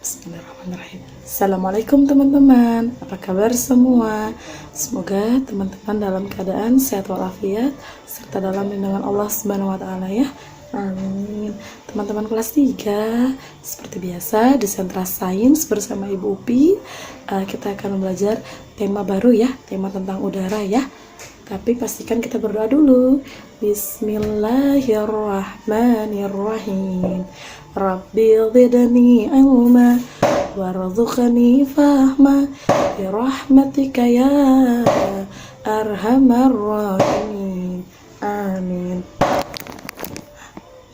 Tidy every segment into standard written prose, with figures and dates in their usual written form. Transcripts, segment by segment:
Bismillahirrahmanirrahim. Assalamualaikum teman-teman, apa kabar semua? Semoga teman-teman dalam keadaan sehat walafiat serta dalam lindungan Allah Subhanahu wa taala ya. Amin. Teman-teman kelas 3, seperti biasa di Sentra Sains bersama Ibu Upi, kita akan belajar tema baru ya, tema tentang udara ya. Tapi pastikan kita berdoa dulu. Bismillahirrahmanirrahim. Rabbil zidni ilma warzuqni fahma birahmatika ya arhamar rahimin. Amin.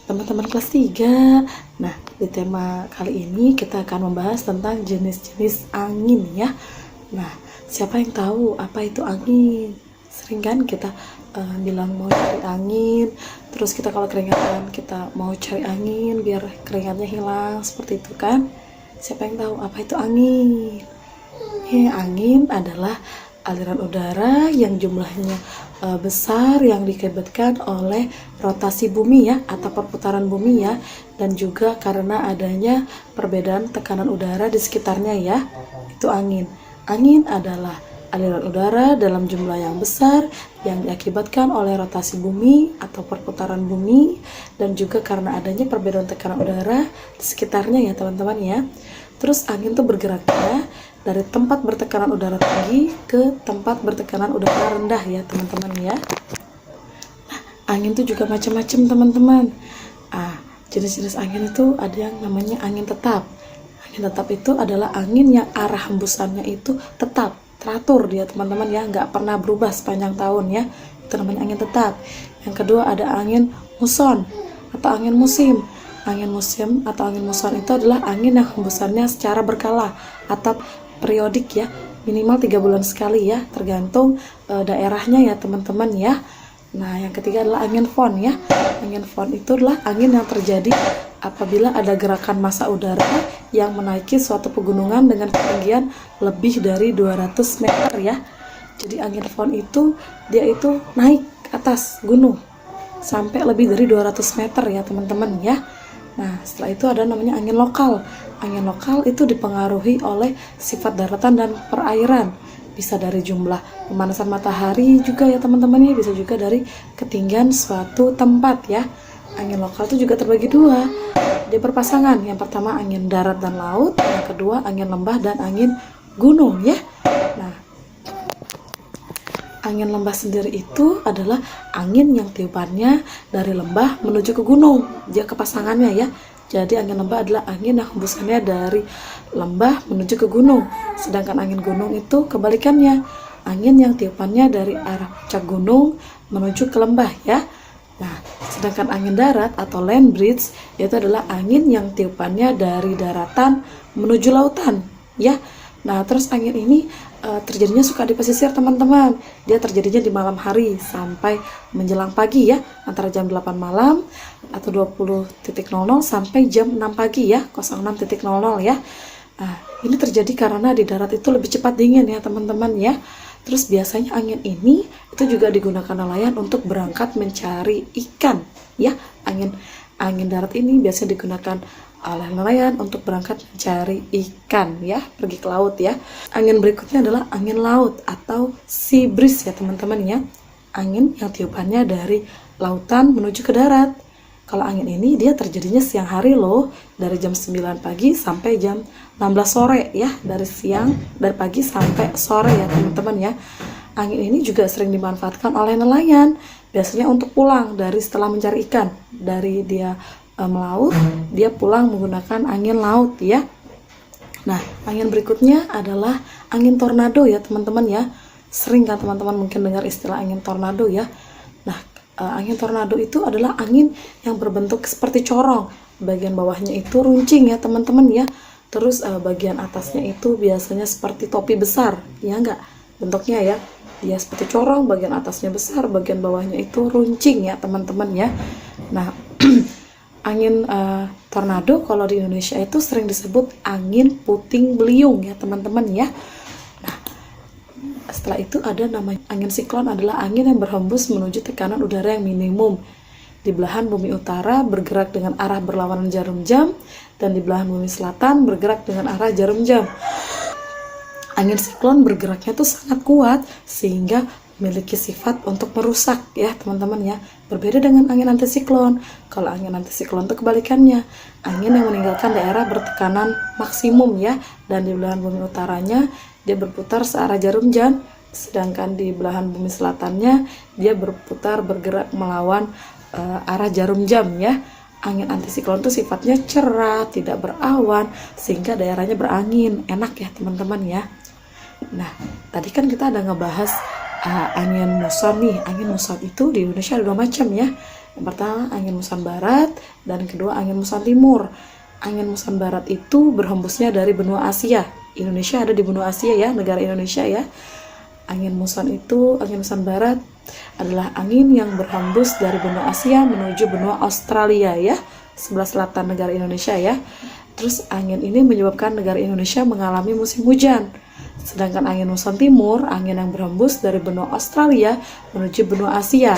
Teman-teman kelas 3. Nah, di tema kali ini kita akan membahas tentang jenis-jenis angin ya. Nah, siapa yang tahu apa itu angin? Sering kan kita bilang mau cari angin, terus kita kalau keringatan kita mau cari angin biar keringatnya hilang, seperti itu kan. Siapa yang tahu apa itu angin? Angin adalah aliran udara yang jumlahnya besar yang diakibatkan oleh rotasi bumi ya, atau perputaran bumi ya, dan juga karena adanya perbedaan tekanan udara di sekitarnya ya. Itu angin. Angin adalah aliran udara dalam jumlah yang besar yang diakibatkan oleh rotasi bumi atau perputaran bumi, dan juga karena adanya perbedaan tekanan udara di sekitarnya ya teman-teman ya. Terus angin tuh bergeraknya dari tempat bertekanan udara tinggi ke tempat bertekanan udara rendah ya teman-teman ya. Nah, angin tuh juga macam-macam teman-teman. Jenis-jenis angin itu ada yang namanya angin tetap. Angin tetap itu adalah angin yang arah hembusannya itu tetap, teratur dia teman-teman ya, nggak pernah berubah sepanjang tahun ya. Itu namanya angin tetap. Yang kedua ada angin muson atau angin musim. Angin musim atau angin muson itu adalah angin yang hembusannya secara berkala atau periodik ya, minimal 3 bulan sekali ya, tergantung daerahnya ya teman-teman ya. Nah, yang ketiga adalah angin fon ya. Angin fon itu adalah angin yang terjadi apabila ada gerakan massa udara yang menaiki suatu pegunungan dengan ketinggian lebih dari 200 meter ya. Jadi angin fon itu dia itu naik ke atas gunung sampai lebih dari 200 meter ya teman-teman ya. Nah, setelah itu ada namanya angin lokal. Angin lokal itu dipengaruhi oleh sifat daratan dan perairan. Bisa dari jumlah pemanasan matahari juga ya teman-teman ya, bisa juga dari ketinggian suatu tempat ya. Angin lokal itu juga terbagi dua, dia berpasangan. Yang pertama angin darat dan laut, yang kedua angin lembah dan angin gunung ya. Nah, angin lembah sendiri itu adalah angin yang tiupannya dari lembah menuju ke gunung, dia kepasangannya ya. Jadi angin lembah adalah angin yang hembusannya dari lembah menuju ke gunung. Sedangkan angin gunung itu kebalikannya, angin yang tiupannya dari arah puncak gunung menuju ke lembah ya. Nah, sedangkan angin darat atau land breeze itu adalah angin yang tiupannya dari daratan menuju lautan ya. Nah, terus angin ini terjadinya suka di pesisir teman-teman. Dia terjadinya di malam hari sampai menjelang pagi ya, antara jam 8 malam atau 20.00 sampai jam 6 pagi ya, 06.00 ya. Nah, ini terjadi karena di darat itu lebih cepat dingin ya teman-teman ya. Terus biasanya angin ini itu juga digunakan nelayan untuk berangkat mencari ikan ya. Angin darat ini biasanya digunakan oleh nelayan untuk berangkat mencari ikan ya, pergi ke laut ya. Angin berikutnya adalah angin laut atau sea breeze ya teman-teman ya. Angin yang tiupannya dari lautan menuju ke darat. Kalau angin ini dia terjadinya siang hari loh, dari jam 9 pagi sampai jam 16 sore ya, dari pagi sampai sore ya teman-teman ya. Angin ini juga sering dimanfaatkan oleh nelayan, biasanya untuk pulang dari setelah mencari ikan. Dari dia melaut, dia pulang menggunakan angin laut ya. Nah, angin berikutnya adalah angin tornado ya teman-teman ya. Sering kan teman-teman mungkin dengar istilah angin tornado ya. Nah, angin tornado itu adalah angin yang berbentuk seperti corong. Bagian bawahnya itu runcing ya teman-teman ya. Terus bagian atasnya itu biasanya seperti topi besar, ya enggak? Bentuknya ya. Dia seperti corong, bagian atasnya besar, bagian bawahnya itu runcing ya teman-teman ya. Nah, angin tornado kalau di Indonesia itu sering disebut angin puting beliung ya teman-teman ya. Nah, setelah itu ada namanya angin siklon, adalah angin yang berhembus menuju tekanan udara yang minimum. di belahan bumi utara bergerak dengan arah berlawanan jarum jam, dan di belahan bumi selatan bergerak dengan arah jarum jam. Angin siklon bergeraknya tuh sangat kuat sehingga memiliki sifat untuk merusak ya teman-teman ya. Berbeda dengan angin antisiklon. Kalau angin antisiklon itu kebalikannya, angin yang meninggalkan daerah bertekanan maksimum ya, dan di belahan bumi utaranya dia berputar searah jarum jam, sedangkan di belahan bumi selatannya dia bergerak melawan arah jarum jam ya. Angin antisiklon itu sifatnya cerah, tidak berawan, sehingga daerahnya berangin, enak ya teman-teman ya. Nah, tadi kan kita ada ngebahas angin muson nih. Angin muson itu di Indonesia ada dua macam ya. Yang pertama angin muson barat, dan kedua angin muson timur. Angin muson barat itu berhembusnya dari benua Asia. Indonesia ada di benua Asia ya, negara Indonesia ya. Angin muson barat adalah angin yang berhembus dari benua Asia menuju benua Australia ya, sebelah selatan negara Indonesia ya. Terus angin ini menyebabkan negara Indonesia mengalami musim hujan. Sedangkan angin muson timur, angin yang berhembus dari benua Australia menuju benua Asia,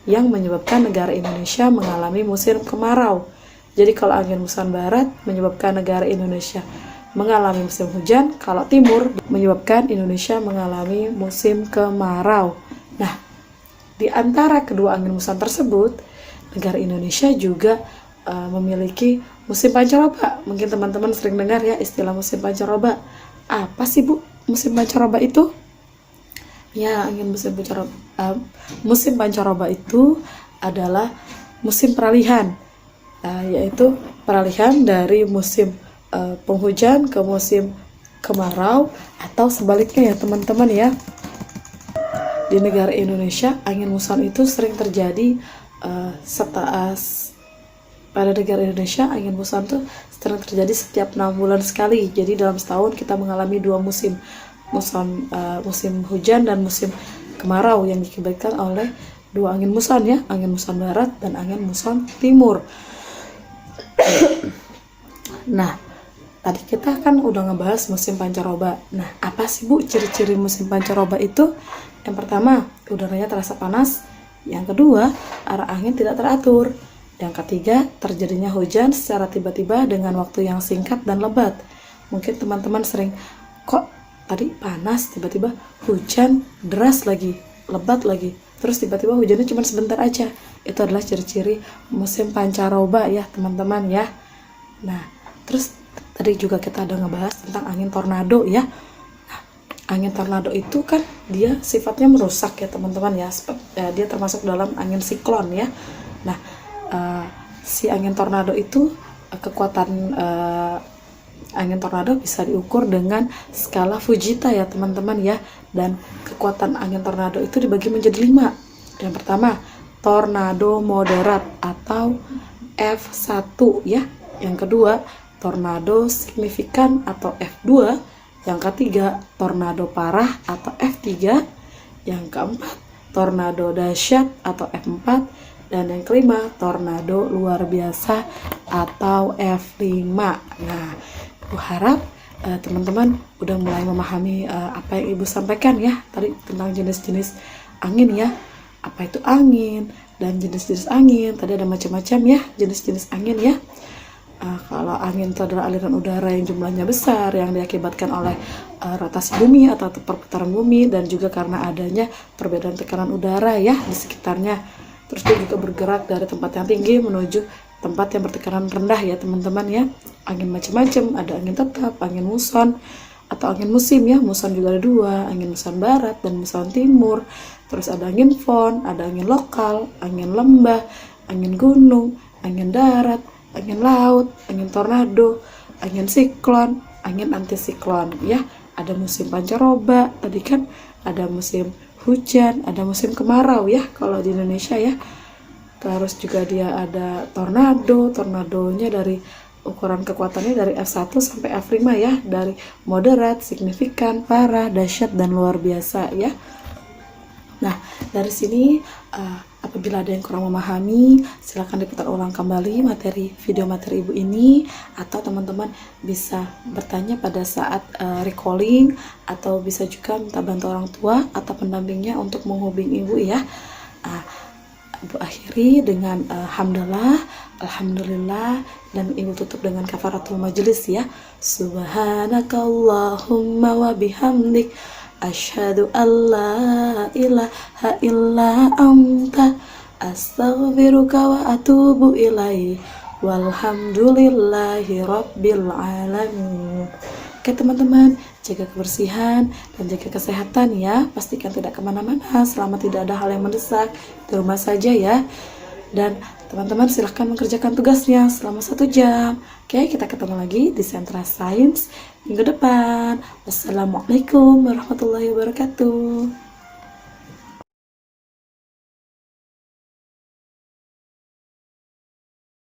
yang menyebabkan negara Indonesia mengalami musim kemarau. Jadi kalau angin muson barat menyebabkan negara Indonesia mengalami musim hujan, kalau timur menyebabkan Indonesia mengalami musim kemarau. Nah, di antara kedua angin muson tersebut, negara Indonesia juga memiliki musim pancaroba. Mungkin teman-teman sering dengar ya istilah musim pancaroba. Apa sih Bu musim pancaroba itu? Ya, musim pancaroba itu adalah musim peralihan, yaitu peralihan dari musim penghujan ke musim kemarau, atau sebaliknya ya teman-teman ya. Di negara Indonesia angin muson itu sering terjadi pada negara Indonesia angin muson itu sering terjadi setiap 6 bulan sekali. Jadi dalam setahun kita mengalami dua musim hujan dan musim kemarau yang diakibatkan oleh dua angin muson ya, angin muson barat dan angin muson timur. Nah, tadi kita kan udah ngebahas musim pancaroba. Nah, apa sih Bu ciri-ciri musim pancaroba itu? Yang pertama, udaranya terasa panas. Yang kedua, arah angin tidak teratur. Yang ketiga, terjadinya hujan secara tiba-tiba dengan waktu yang singkat dan lebat. Mungkin teman-teman sering, kok tadi panas, tiba-tiba hujan deras lagi, lebat lagi, terus tiba-tiba hujannya cuma sebentar aja. Itu adalah ciri-ciri musim pancaroba ya teman-teman ya. Nah, terus tadi juga kita ada ngebahas tentang angin tornado ya. Nah, angin tornado itu kan dia sifatnya merusak ya teman-teman ya. Dia termasuk dalam angin siklon ya. Nah, si angin tornado itu kekuatan angin tornado bisa diukur dengan skala Fujita ya teman-teman ya. Dan kekuatan angin tornado itu dibagi menjadi 5. Yang pertama, tornado moderat atau F1 ya. Yang kedua, tornado signifikan atau F2. Yang ketiga, tornado parah atau F3. Yang keempat, tornado dahsyat atau F4. Dan yang kelima, tornado luar biasa atau F5. Nah, Ibu harap teman-teman udah mulai memahami apa yang Ibu sampaikan ya tadi tentang jenis-jenis angin ya. Apa itu angin dan jenis-jenis angin. Tadi ada macam-macam ya jenis-jenis angin ya. Kalau angin itu adalah aliran udara yang jumlahnya besar yang diakibatkan oleh rotasi bumi atau perputaran bumi, dan juga karena adanya perbedaan tekanan udara ya di sekitarnya. Terus dia juga bergerak dari tempat yang tinggi menuju tempat yang bertekanan rendah ya teman-teman ya. Angin macam-macam, ada angin tetap, angin muson atau angin musim ya. Muson juga ada 2, angin muson barat dan muson timur. Terus ada angin fon, ada angin lokal, angin lembah, angin gunung, angin darat, angin laut, angin tornado, angin siklon, angin antisiklon ya. Ada musim pancaroba, tadi kan ada musim hujan, ada musim kemarau ya kalau di Indonesia ya. Terus juga dia ada tornadonya dari ukuran kekuatannya dari F1 sampai F5 ya, dari moderat, signifikan, parah, dahsyat, dan luar biasa ya. Nah, dari sini apabila ada yang kurang memahami, silakan diputar ulang kembali video materi Ibu ini, atau teman-teman bisa bertanya pada saat recalling, atau bisa juga minta bantu orang tua atau pendampingnya untuk menghubungi Ibu ya. Ibu akhiri dengan hamdalah, alhamdulillah, dan ibu tutup dengan kafaratul majelis ya. Subhanakallahumma wa bihamdik, asyhadu an la ilaha illa anta, astaghfiruka wa atubu ilaih, walhamdulillahi rabbil alamin. Oke teman-teman, jaga kebersihan dan jaga kesehatan ya. Pastikan tidak kemana-mana selama tidak ada hal yang mendesak, di rumah saja ya. Dan teman-teman silahkan mengerjakan tugasnya selama 1 jam. Oke, kita ketemu lagi di Sentra Sains minggu depan. Wassalamualaikum warahmatullahi wabarakatuh.